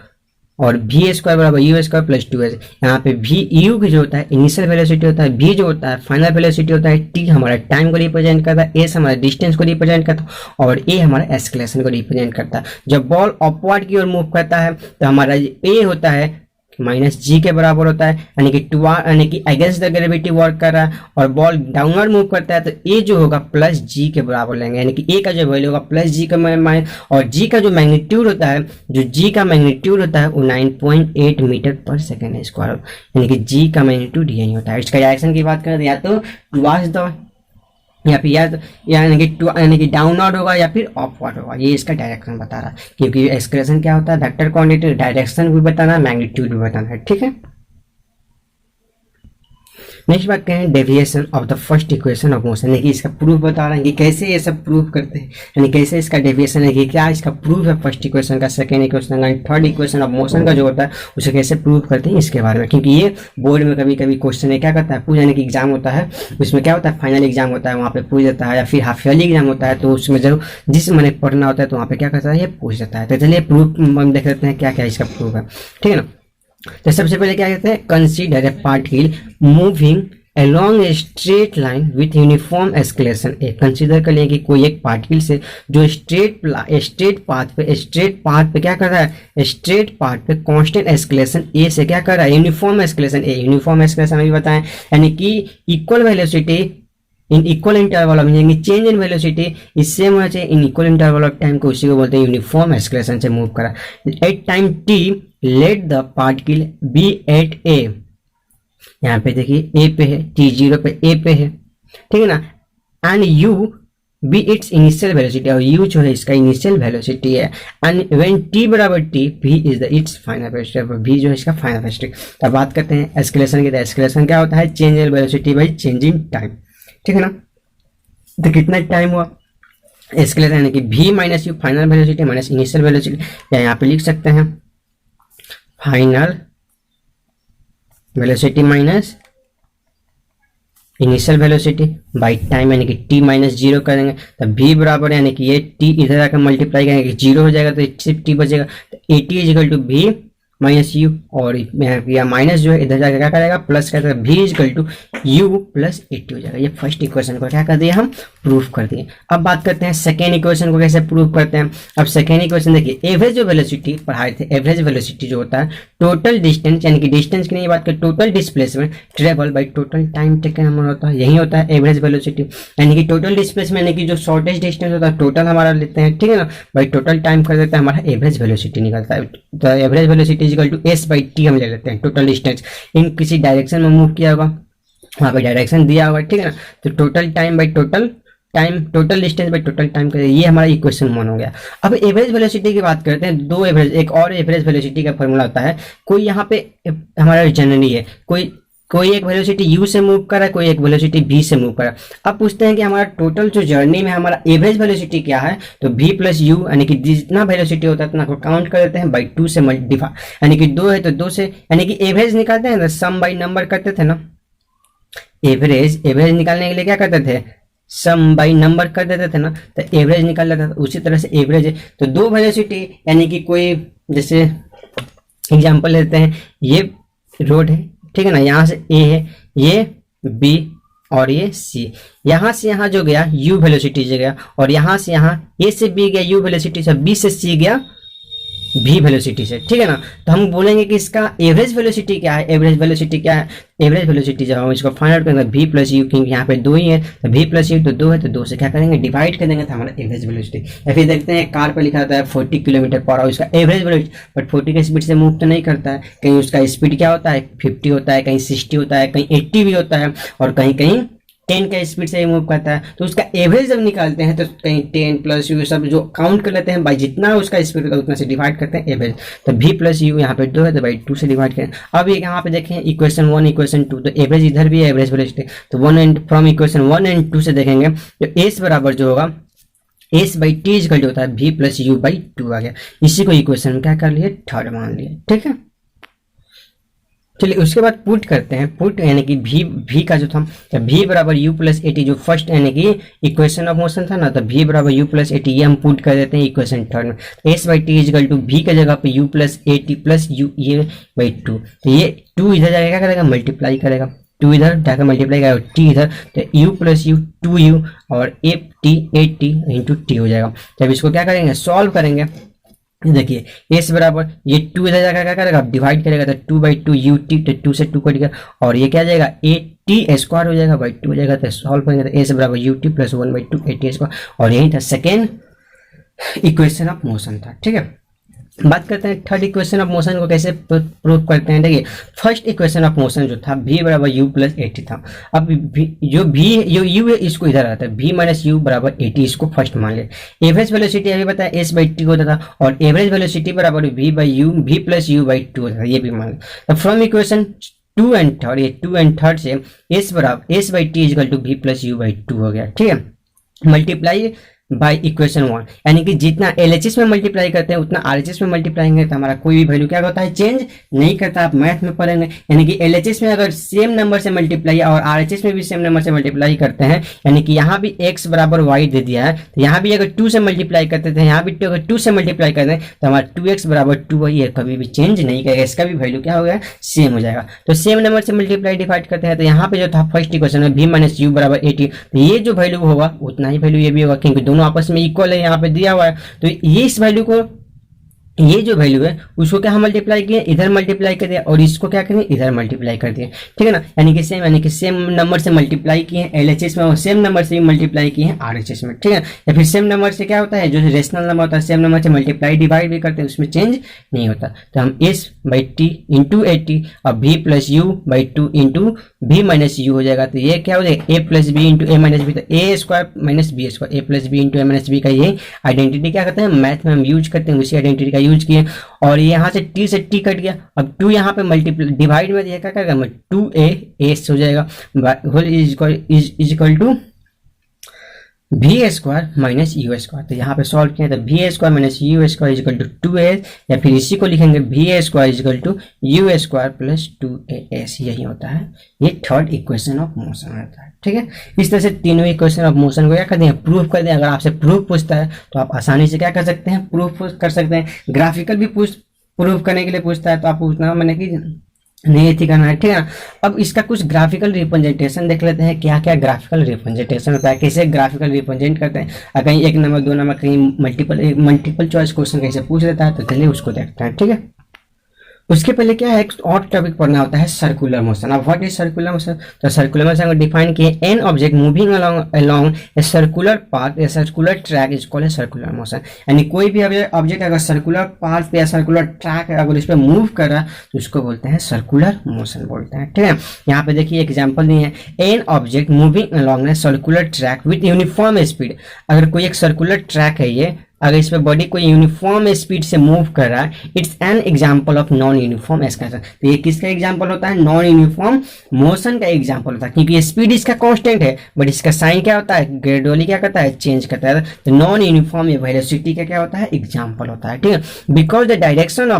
और वी स्क्वायर बराबर यू स्क्वायर प्लस 2 एच। यहाँ पे वी यू की जो होता है इनिशियल वेलोसिटी होता है, वी जो होता है फाइनल वेलोसिटी होता है, टी हमारा टाइम को रिप्रेजेंट करता है, एस हमारा डिस्टेंस को रिप्रेजेंट करता है और ए हमारा एक्सेलरेशन को रिप्रेजेंट करता है। जब बॉल अपवर्ड की ओर मूव करता है तो हमारा ए होता है माइनस जी के बराबर होता है, यानी कि अगेंस्ट द ग्रेविटी वर्क कर रहा है, और बॉल डाउनवर्ड मूव करता है तो ए जो होगा प्लस जी के बराबर लेंगे, यानी कि ए का जो वैल्यू होगा प्लस जी का माइनस, और जी का जो मैग्नीट्यूड होता है, जो जी का मैग्नीट्यूड होता है वो 9.8 मीटर पर सेकेंड स्क्वायर, यानी कि जी का मैग्नीट्यूड यही होता है। इसका डायरेक्शन की बात करें तो या तो टुवर्ड्स द या फिर यानी कि डाउनवर्ड होगा या फिर अपवर्ड होगा, ये इसका डायरेक्शन बता रहा है, क्योंकि एक्सप्रेशन क्या होता है वेक्टर क्वांटिटी, डायरेक्शन भी बताना है, मैग्नीट्यूड भी बताना है, ठीक है। नेक्स्ट बात करें deviation of the first equation of motion, यानी कि इसका प्रूफ बता रहे हैं कि कैसे ये सब प्रूफ करते हैं, यानी कैसे इसका डेविएशन है कि क्या इसका प्रूफ है फर्स्ट इक्वेशन का, सेकेंड इक्वेशन का, थर्ड इक्वेशन ऑफ मोशन का जो होता है उसे कैसे प्रूफ करते हैं इसके बारे में, क्योंकि ये बोर्ड में कभी कभी क्वेश्चन है क्या करता है पूछ, यानी कि एग्जाम होता है उसमें क्या होता है फाइनल एग्जाम होता है वहाँ पे पूछ देता है, या फिर हाफ ईयरली एग्जाम होता है तो उसमें जरूर जिस मैंने पढ़ना होता है तो वहाँ पे क्या करता है ये पूछ देता है। तो चलिए प्रूफ हम देख लेते हैं क्या क्या इसका प्रूफ है, ठीक है ना। तो सबसे पहले क्या कहते हैं, consider a particle moving along a straight line with uniform acceleration a, consider कर लें कि कोई एक पार्टिकल से जो स्ट्रेट पाथ पे क्या कर रहा है, स्ट्रेट पाथ पे कांस्टेंट एक्सेलरेशन ए से क्या कर रहा है, uniform acceleration A, uniform acceleration अभी बताएं, यानी कि equal velocity in equal interval of, यानी change in velocity is same होना चाहिए in equal interval of time को, उसी को बोलते हैं यूनिफॉर्म एक्सेलरेशन से मूव करा। At time T let the particle be at A, यहाँ पे देखिए ए पे है, टी जीरो पे ए पे है, ठीक है ना, and U be its initial velocity, और यू जो है इसका इनिशियल वेलोसिटी है, एंड व्हेन टी बराबर T V is the its final velocity, V जो है इसका फाइनल वेलोसिटी। अब बात करते हैं एक्सेलरेशन की, तो एक्सेलरेशन क्या होता है, change in velocity by change in time, ठीक है ना। तो कितना टाइम हुआ एक्सेलरेशन, यानी कि V minus U final velocity minus initial velocity, या यहाँ पे लिख सकते हैं final velocity minus initial velocity by time, यानी कि टी माइनस जीरो करेंगे तो v बराबर, यानी कि ये t इधर आकर मल्टीप्लाई करेंगे जीरो हो जाएगा तो सिर्फ t बचेगा, तो A T equal to v minus U, और यहाँ माइनस जो है इधर जाकर क्या करेगा प्लस करेगा, v equal to u plus 80 हो जाएगा। ये फर्स्ट इक्वेशन को क्या कर दिया हम प्रूफ कर दिए। अब बात करते हैं सेकेंड इक्वेशन को कैसे प्रूफ करते हैं। अब सेकेंड इक्वेशन देखिए, एवरेज जो वेलोसिटी पढ़ाए थे, एवरेज वेलोसिटी जो होता है टोटल डिस्टेंस, यानी कि डिस्टेंस की नहीं बात करें, total displacement travel by total time taken हमारा होता है, यही होता है एवरेज वेलोसिटी, यानी कि टोटल डिस्प्लेसमेंट यानी कि जो शॉर्टेस्ट डिस्टेंस होता है टोटल हमारा लेते हैं, ठीक है ना, बाई टोटल टाइम कर देते हैं, हमारा एवरेज वेलोसिटी निकलता है। तो average velocity equal to S by T हम ले लेते हैं, टोटल डिस्टेंस इन किसी डायरेक्शन में मूव किया होगा वहाँ पे डायरेक्शन दिया होगा, ठीक है ना, तो total time by total time, total distance by total time करें, ये हमारा इक्वेशन 1 हो गया। अब एवरेज वेलोसिटी की बात करते हैं, दो एवरेज, एक और एवरेज वेलोसिटी का फॉर्मूला होता है, कोई यहाँ पे हमारा जनरली है, कोई एक वेलोसिटी u से मूव कर रहा है, कोई एक वेलोसिटी v से मूव कर रहा है। अब पूछते हैं कि हमारा टोटल जो जर्नी में हमारा एवरेज वेलोसिटी क्या है, तो v प्लस यू, यानी कि जितना वेलोसिटी होता है उतना को काउंट कर देते हैं बाई 2 से मल्टीप्लाई, यानी कि 2 है तो 2 से, यानी कि एवरेज निकालते हैं ना, सम बाई नंबर करते थे ना, एवरेज निकालने के लिए क्या करते थे, सम बाई नंबर कर देते थे ना, तो एवरेज निकाल लेता था। उसी तरह से एवरेज है तो दो वेलोसिटी, यानी कि कोई जैसे एग्जांपल लेते हैं, ये रोड है, ठीक है ना, यहाँ से ए है, ये बी और ये सी, यहाँ से यहाँ जो गया u वेलोसिटी से गया, और यहाँ से यहाँ ए से बी गया u वेलोसिटी से, बी से सी गया v वेलोसिटी से, ठीक है ना। तो हम बोलेंगे कि इसका एवरेज वेलोसिटी क्या है, एवरेज वेलोसिटी क्या है, एवरेज वेलोसिटी जब हम इसको फाइंड आउट करेंगे v प्लस यू, क्योंकि यहाँ पे 2 ही है तो v प्लस यू तो 2 है तो 2 से क्या करेंगे डिवाइड कर देंगे तो हमारा एवरेज वेलोसिटी। या फिर देखते हैं कार पर लिखा होता है 40 किलोमीटर पर आवर, उसका एवरेज वेलोसिटी, बट 40 के स्पीड से मूव तो नहीं करता है, कहीं उसका स्पीड क्या होता है 50 होता है, कहीं 60 होता है, कहीं 80 भी होता है, और कहीं कहीं 10 का स्पीड से मूव करता है। तो उसका एवरेज जब निकालते हैं तो कहीं 10 प्लस यू सब जो काउंट कर लेते हैं बाई जितना उसका स्पीड होता है उतना से डिवाइड करते हैं एवरेज। तो v प्लस यू यहाँ पे 2 है तो बाई 2 से डिवाइड करें। अब यहाँ पे देखें इक्वेशन 1 इक्वेशन 2, तो एवरेज इधर भी है एवरेज वेलोसिटी, तो 1 एंड फ्रॉम इक्वेशन 1 एंड 2 से देखेंगे तो एस बराबर जो होगा एस बाई टी इक्वल होता है v प्लस यू बाई 2 आ गया। इसी को इक्वेशन में क्या कर लिए थर्ड मान लिया, ठीक है। चलिए उसके बाद पुट करते हैं, पुट यानी कि v का जो था, जब v बराबर u प्लस एटी जो फर्स्ट यानी कि इक्वेशन ऑफ मोशन था ना, तो v बराबर u प्लस एटी ये हम पुट कर देते हैं इक्वेशन थर्ड में। s by T equal to v के जगह पे u plus AT plus u ये बाई टू, तो ये 2 इधर जाकर क्या करेगा, मल्टीप्लाई करेगा, 2 इधर जाकर मल्टीप्लाई करेगा, t इधर, तो u प्लस u 2u और एट टी इंटू टी हो जाएगा। जब इसको क्या करेंगे, सॉल्व करेंगे, देखिए s बराबर ये 2 इधर जाकर क्या करेगा, डिवाइड करेगा, तो 2 बाई टू यू टी, तो 2 से 2 कट गया और ये क्या जाएगा, ए टी स्क्वायर हो जाएगा बाई 2 हो जाएगा। तो सॉल्व करेंगे तो s बराबर U T plus 1 by two A T square, और यही था सेकेंड इक्वेशन ऑफ मोशन था। ठीक है, बात करते हैं थर्ड इक्वेशन ऑफ मोशन को कैसे प्रूव करते हैं। देखिए फर्स्ट इक्वेशन ऑफ मोशन जो था v बराबर u प्लस एटी था। अब जो u है इसको इधर आता है, v माइनस यू बराबर एटी, इसको फर्स्ट मान ले। एवरेज वेलोसिटी अभी बताया s बाई टी होता था, और एवरेज वेलोसिटी बराबर v by you, v plus U by to होता था, ये भी मान ले। तो फ्रॉम इक्वेशन 2 एंड थर्ड, ये 2 एंड थर्ड से s बराबर s by T equal to v plus U by two हो गया। ठीक है, मल्टीप्लाई बाय इक्वेशन 1, यानी कि जितना एलएचएस में मल्टीप्लाई करते हैं उतना आरएचएस में मल्टीप्लाई करेंगे तो हमारा कोई भी वैल्यू क्या होता है, चेंज नहीं करता। आप मैथ में पढ़ेंगे, यानी कि एलएचएस में अगर सेम नंबर से मल्टीप्लाई और आरएचएस में भी सेम नंबर से मल्टीप्लाई करते हैं, यानी कि यहाँ भी x बराबर y दे दिया है, तो यहाँ भी अगर 2 से मल्टीप्लाई करते थे, यहाँ भी अगर 2 से मल्टीप्लाई करते हैं तो हमारा 2x बराबर 2 वही है, कभी भी चेंज नहीं करेगा, इसका भी वैल्यू क्या हो गया, सेम हो जाएगा। तो सेम नंबर से मल्टीप्लाई डिवाइड करते हैं, तो यहाँ पे जो था फर्स्ट इक्वेशन में v माइनस यू बराबर एटी, तो ये जो वैल्यू होगा उतना ही वैल्यू ये भी होगा, क्योंकि दोनों आपस में इक्वल यहाँ पे दिया हुआ है। तो ये इस वैल्यू को, ये जो वैल्यू है उसको क्या हम मल्टीप्लाई किए, इधर मल्टीप्लाई कर दिया, और इसको क्या करें, इधर मल्टीप्लाई कर दिया। ठीक है ना, यानी कि सेम नंबर से मल्टीप्लाई किए हैं एलएचएस में, और सेम नंबर से मल्टीप्लाई किए हैं आरएचएस में। ठीक है, या फिर सेम नंबर से क्या होता है, जो रेशनल नंबर होता है सेम नंबर से मल्टीप्लाई डिवाइड भी करते हैं, उसमें चेंज नहीं होता। तो हम s by T into AT और v plus U by two into v minus U हो जाएगा। तो ये क्या हो जाएगा, a plus B into A minus B, तो A square minus B square, a plus B into A minus B का ये आइडेंटिटी क्या करते हैं, मैथ में हम यूज करते हैं, उसी आइडेंटिटी का यूज किए। और यहाँ से t से t कट गया, अब 2 यहाँ पे मल्टीप्लाई डिवाइड में दिया, क्या करेगा, 2a s हो जाएगा, whole is equal to v square minus U square. तो यहाँ पे सॉल्व किया तो v square minus U square equal to 2a, या फिर इसी को लिखेंगे v square equal to U square plus 2as, यही होता है, ये थर्ड इक्वेशन ऑफ मोशन होता है। ठीक है, इस तरह से तीनों इक्वेशन ऑफ मोशन को क्या करते हैं, प्रूफ कर दें। अगर आपसे प्रूफ पूछता है तो आप आसानी से क्या कर सकते हैं, प्रूफ कर सकते हैं। ग्राफिकल भी प्रूफ करने के लिए पूछता है तो आप पूछना मैंने कि नहीं थी करना है। ठीक है, अब इसका कुछ ग्राफिकल रिप्रेजेंटेशन देख लेते हैं, क्या क्या ग्राफिकल रिप्रेजेंटेशन होता है, कैसे ग्राफिकल रिप्रेजेंट करते हैं। कहीं 1 नंबर 2 नंबर, कहीं मल्टीपल चॉइस क्वेश्चन कैसे पूछ लेता है, तो चलिए उसको देखते हैं। ठीक है, उसके पहले क्या है, एक और टॉपिक पढ़ना होता है सर्कुलर मोशन। अब व्हाट इज सर्कुलर मोशन, तो सर्कुलर मोशन को डिफाइन किए, an object moving along a circular path, a circular track is called a circular motion. यानी कोई भी ऑब्जेक्ट अगर सर्कुलर पाथ पे या सर्कुलर ट्रैक अगर इस पे मूव कर रहा है तो उसको बोलते हैं सर्कुलर मोशन बोलते हैं। ठीक है, यहाँ पे देखिए एग्जाम्पल दिए हैं, an object moving along a circular track with uniform speed. अगर कोई एक सर्कुलर ट्रैक है, ये अगर इस पे बॉडी को यूनिफॉर्म स्पीड से मूव कर रहा है, it's an example of non uniform expansion. तो ये किसका एग्जांपल होता है, नॉन यूनिफॉर्म मोशन का एग्जांपल होता है, क्योंकि ये स्पीड इसका कांस्टेंट है, बट इसका साइन क्या होता है, ग्रेजुअली क्या करता है, चेंज करता है। तो नॉन यूनिफॉर्म ये वेलोसिटी का क्या होता है, एग्जांपल होता है। ठीक है, because the direction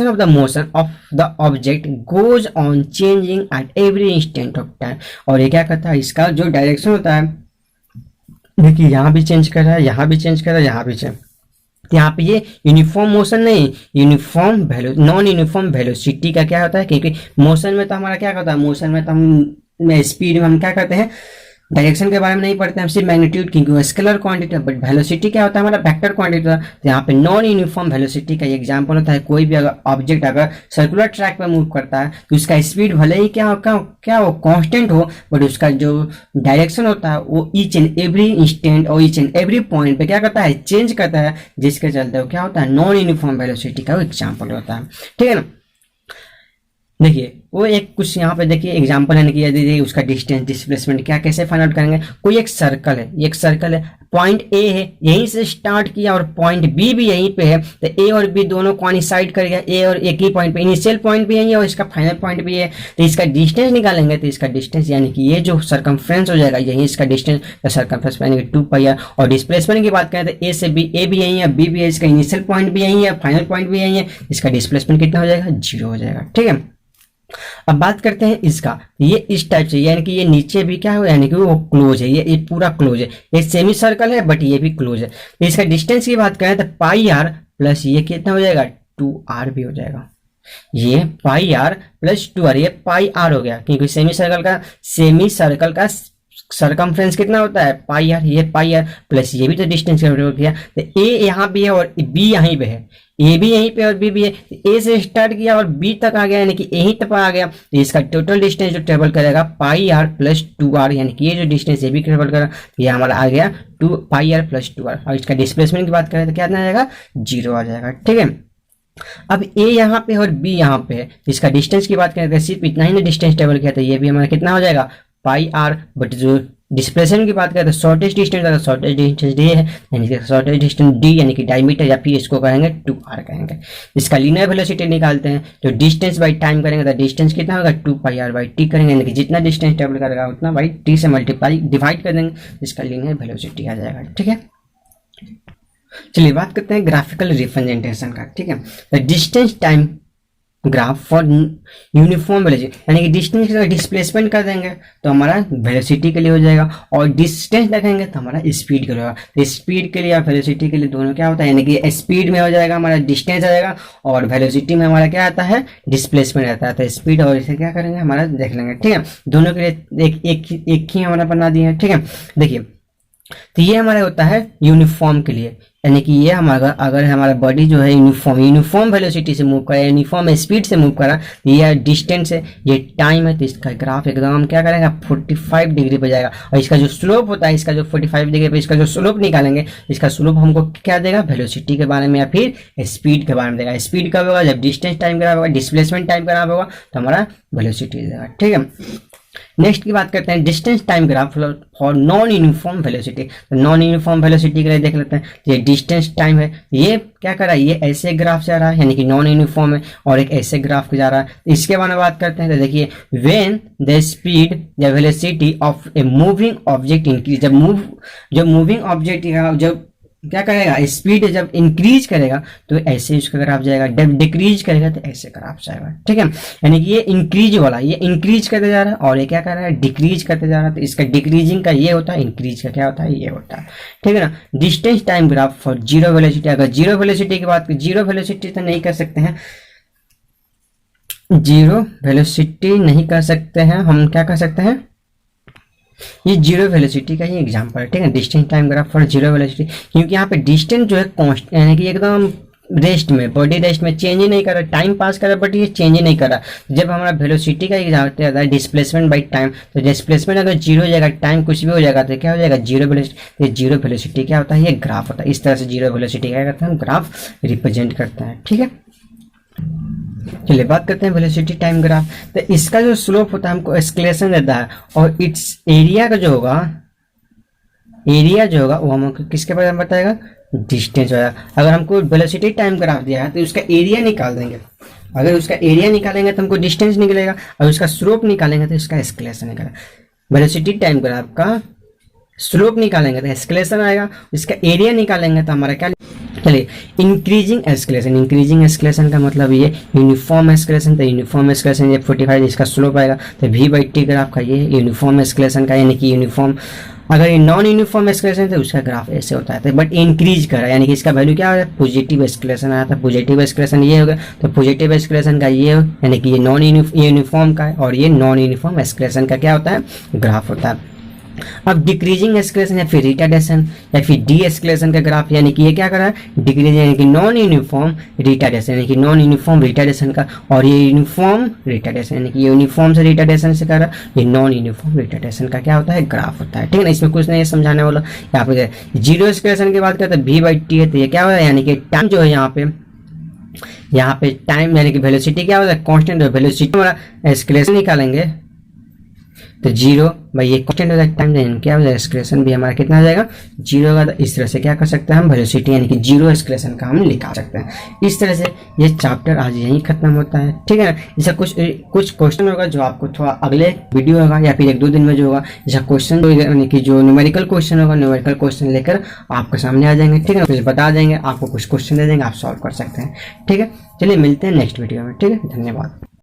of the motion of the object goes on changing at every instant of time। और ये क्या करता है, इसका जो डायरेक्शन होता है, देखिए यहाँ भी चेंज कर रहा है, यहाँ भी चेंज कर रहा है, यहाँ भी चेंज, यहाँ पे ये यूनिफॉर्म मोशन नहीं, यूनिफॉर्म नॉन यूनिफॉर्म वेलोसिटी का क्या होता है, क्योंकि मोशन में तो हमारा क्या होता है, मोशन में तो हम स्पीड में हम क्या करते हैं, डायरेक्शन के बारे में नहीं पढ़ते हम, सिर्फ मैग्नीट्यूड, क्योंकि वो स्केलर क्वांटिटी है, बट वेलोसिटी क्या होता है हमारा, वेक्टर क्वांटिटी होता है। तो यहाँ पे नॉन यूनिफॉर्म वेलोसिटी का एग्जांपल होता है, कोई भी अगर ऑब्जेक्ट अगर सर्कुलर ट्रैक पे मूव करता है तो उसका स्पीड भले ही क्या हो कांस्टेंट हो, बट उसका जो डायरेक्शन होता है वो ईच एंड एवरी इंस्टेंट और ईच एंड एवरी पॉइंट पे क्या करता है, चेंज करता है, जिसके चलते वो क्या होता है, नॉन यूनिफॉर्म वेलोसिटी का एग्जाम्पल होता है। ठीक है ना, देखिए वो एक कुछ यहाँ पे देखिए एग्जांपल है कि यदि उसका डिस्टेंस डिस्प्लेसमेंट क्या कैसे फाइंड आउट करेंगे। कोई एक सर्कल है, ये एक सर्कल है, पॉइंट ए है, यहीं से स्टार्ट किया और पॉइंट बी भी यहीं पे है, तो ए और बी दोनों कोइंसाइड कर गया, ए और एक ही पॉइंट पे, इनिशियल पॉइंट भी यही है और इसका फाइनल पॉइंट भी है, तो इसका डिस्टेंस निकालेंगे तो इसका डिस्टेंस यानी कि ये जो सर्कमफ्रेंस हो जाएगा यही इसका डिस्टेंस, सर्कमफ्रेंस यानी कि 2πr। और डिस्प्लेसमेंट की बात करें तो ए से बी, ए भी यही है, बी भी है, इसका इनिशियल पॉइंट भी यही है, फाइनल पॉइंट भी यही है, इसका डिस्प्लेसमेंट कितना हो जाएगा, 0 हो जाएगा। ठीक है, अब बात करते हैं इसका, ये इस टाइप से यानी कि ये नीचे भी क्या हो यानी कि वो क्लोज है, ये पूरा क्लोज है, ये सेमी सर्कल है बट ये भी क्लोज है। तो इसका डिस्टेंस की बात करें तो πr प्लस ये कितना हो जाएगा, 2r भी हो जाएगा, ये πr प्लस 2r, ये πr हो गया क्योंकि सेमी सर्कल का सरकमफ्रेंस कितना होता है, πr, ये πr प्लस ये भी तो डिस्टेंस हो गया, तो ए यहाँ भी है और बी यहीं पे है, ए भी यहीं पे और बी भी है, ए से स्टार्ट किया और बी तक आ गया यानी कि यहीं तक आ गया, तो इसका टोटल डिस्टेंस जो ट्रेवल करेगा πr प्लस 2r, यानी कि ये जो डिस्टेंस ये भी ट्रेवल करेगा ये हमारा आ गया πr प्लस 2r। और इसका डिस्प्लेसमेंट की बात करें तो क्या आ जाएगा, 0 आ जाएगा। ठीक है, अब ए यहाँ पे और बी यहाँ पे है, इसका डिस्टेंस की बात करें तो सिर्फ इतना ही ना डिस्टेंस ट्रेवल किया, तो ये भी हमारा कितना हो जाएगा, πr, बट जो डिस्प्लेसमेंट की बात करें तो शॉर्टेस्ट डिस्टेंस अगर शॉर्टेस्ट डिस्टेंस डी है यानी कि शॉर्टेस्ट डिस्टेंस डी यानी कि डायमीटर, या फिर इसको कहेंगे 2r कहेंगे। इसका लीनियर वेलोसिटी निकालते हैं, तो डिस्टेंस बाई टाइम करेंगे तो डिस्टेंस कितना होगा, 2πr/t करेंगे, यानी कि जितना डिस्टेंस ट्रेवल करेगा उतना बाई t से मल्टीप्लाई डिवाइड कर देंगे, इसका लीनियर वेलोसिटी आ जाएगा। ठीक है, चलिए बात करते हैं ग्राफिकल रिप्रेजेंटेशन का। ठीक है, तो distance time graph for uniform velocity यानी कि डिस्टेंस का डिस्प्लेसमेंट कर देंगे तो हमारा वेलोसिटी के लिए हो जाएगा, और डिस्टेंस रखेंगे तो हमारा स्पीड के लिए होगा। तो स्पीड के लिए और वेलोसिटी के लिए दोनों क्या होता है, यानी कि स्पीड में हो जाएगा हमारा डिस्टेंस आ जाएगा और वेलोसिटी में हमारा क्या आता है, डिस्प्लेसमेंट आता है। तो स्पीड और इसे क्या करेंगे हमारा देख लेंगे। ठीक है, दोनों के लिए एक ही हमारा बना दिया है। ठीक है, देखिए तो ये हमारा होता है यूनिफॉर्म के लिए, यानी कि ये हमारा अगर हमारा बॉडी जो है यूनिफॉर्म वेलोसिटी से मूव करा, यूनिफॉर्म स्पीड से मूव करा, ये डिस्टेंस है, ये टाइम है, तो इसका ग्राफ एकदम क्या करेगा, 45 डिग्री पे जाएगा। और इसका जो स्लोप होता है, इसका जो 45 डिग्री पे इसका जो स्लोप निकालेंगे, इसका स्लोप हमको क्या देगा, वेलोसिटी के बारे में या फिर स्पीड के बारे में देगा। स्पीड कब होगा, जब डिस्टेंस टाइम ग्राफ होगा, डिस्प्लेसमेंट टाइम ग्राफ होगा तो हमारा वेलोसिटी देगा। ठीक है, नेक्स्ट की बात करते हैं distance time graph for non uniform velocity. तो नॉन यूनिफॉर्म वेलोसिटी के लिए देख लेते हैं, ये डिस्टेंस टाइम है, ये क्या कर रहा है, ये ऐसे ग्राफ जा रहा है यानी कि नॉन यूनिफॉर्म है, और एक ऐसे ग्राफ जा रहा है। इसके बारे में बात करते हैं तो देखिए, when the speed the velocity of a moving object increase, जब मूविंग ऑब्जेक्ट जब क्या करेगा, स्पीड जब इंक्रीज करेगा तो ऐसे उसका ग्राफ जाएगा, जब डिक्रीज करेगा तो ऐसे ग्राफ जाएगा। ठीक है, यानी कि ये इंक्रीज वाला ये इंक्रीज करते जा रहा है और ये क्या कर रहा है, डिक्रीज करते जा रहा है। तो इसका डिक्रीजिंग का ये होता है, इंक्रीज का क्या होता है, ये होता है। ठीक है ना, distance time graph for zero velocity. अगर जीरो वेलोसिटी की बात करें, जीरो वेलोसिटी तो नहीं कर सकते हैं, जीरो वेलोसिटी नहीं कर सकते हैं, हम क्या कर सकते हैं, ये जीरो वेलोसिटी का ही एग्जांपल है। ठीक है, distance time graph for zero velocity, क्योंकि यहाँ पे डिस्टेंस जो है कांस्टेंट यानी कि एकदम रेस्ट में, बॉडी रेस्ट में चेंज ही नहीं कर रहा, टाइम पास कर रहा बट ये चेंज ही नहीं कर रहा। जब हमारा वेलोसिटी का एग्जांपल आता है डिस्प्लेसमेंट बाई टाइम, तो डिस्प्लेसमेंट अगर जीरो हो जाएगा, टाइम कुछ भी हो जाएगा तो क्या हो जाएगा, जीरो वेलोसिटी। ये जीरो वेलोसिटी क्या होता है, ये ग्राफ होता है। इस तरह से जीरो वेलोसिटी क्या करते हैं, ग्राफ रिप्रेजेंट करते हैं। ठीक है, चलिए बात करते हैं वेलोसिटी टाइम ग्राफ। तो इसका जो स्लोप होता है हमको एक्सक्लेशन देता है, और इट्स एरिया का जो होगा, एरिया जो होगा वो हमको किसके बारे में बताएगा, डिस्टेंस होगा। अगर हमको वेलोसिटी टाइम ग्राफ दिया है तो उसका एरिया निकाल देंगे, अगर उसका एरिया निकालेंगे तो हमको डिस्टेंस निकलेगा, और उसका स्लोप निकालेंगे तो इसका एक्सक्लेशन निकलेगा। वेलोसिटी टाइम ग्राफ का स्लोप निकालेंगे तो एक्सक्लेशन आएगा, इसका एरिया निकालेंगे तो हमारा क्या, चलिए इंक्रीजिंग एस्केलेशन। इंक्रीजिंग एस्केलेशन का मतलब ये यूनिफॉर्म एस्केलेशन, तो यूनिफॉर्म एस्केलेशन ये 45 इसका स्लोप आएगा, तो v/t ग्राफ का ये यूनिफॉर्म एस्केलेशन का, यानी कि यूनिफॉर्म। अगर ये नॉन यूनिफॉर्म एस्केलेशन तो उसका ग्राफ ऐसे होता है, बट इंक्रीज कर रहा है यानी कि इसका वैल्यू क्या हो रहा है, पॉजिटिव एस्केलेशन आया था, पॉजिटिव एस्केलेशन ये होगा, तो पॉजिटिव एस्केलेशन का ये यानी कि ये नॉन यूनिफॉर्म का है, और ये नॉन यूनिफॉर्म एस्केलेशन का क्या होता है, ग्राफ होता है। अब डिक्रीजिंग एस्केलेशन या फिर रिटार्डेशन या फिर डी एस्केलेशन का ग्राफ, यानी कि ये क्या कर रहा है, डिक्रीजिंग यानी कि नॉन यूनिफॉर्म रिटार्डेशन, यानी कि नॉन यूनिफॉर्म रिटार्डेशन का, और ये यूनिफॉर्म रिटार्डेशन यानी कि यूनिफॉर्म से रिटार्डेशन से कर रहा है, ये नॉन यूनिफॉर्म रिटार्डेशन का क्या होता है, ग्राफ होता है। ठीक है ना, इसमें कुछ नहीं समझाने वाला। यहाँ पे जीरो एस्केलेशन की बात करते हैं v/t है, तो ये क्या हो रहा है, यानी कि टाइम जो है यहाँ पे यहाँ पे टाइम यानी कि वेलोसिटी क्या होता है, कांस्टेंट, वेलोसिटी हमारा एक्सक्लेशन निकालेंगे तो जीरो, भाई ये कांस्टेंट होता है टाइम, देन क्या हो जाएगा एक्सक्लेशन भी हमारा कितना आ जाएगा, जीरो होगा। तो इस तरह से क्या कर सकते हैं हम, वेलोसिटी यानी कि जीरो एक्सक्लेशन का हम निकाल सकते हैं। इस तरह से ये चैप्टर आज यहीं खत्म होता है, ठीक है ना। जैसा कुछ क्वेश्चन होगा जो आपको थोड़ा अगले वीडियो होगा या फिर 1-2 दिन में जो होगा, जैसा क्वेश्चन यानी कि जो न्यूमेरिकल क्वेश्चन होगा, न्यूमेरिकल क्वेश्चन लेकर आपके सामने आ जाएंगे, ठीक है ना। कुछ बता देंगे आपको, कुछ क्वेश्चन दे देंगे, आप सॉल्व कर सकते हैं, ठीक है। चलिए मिलते हैं नेक्स्ट वीडियो में, ठीक है, धन्यवाद।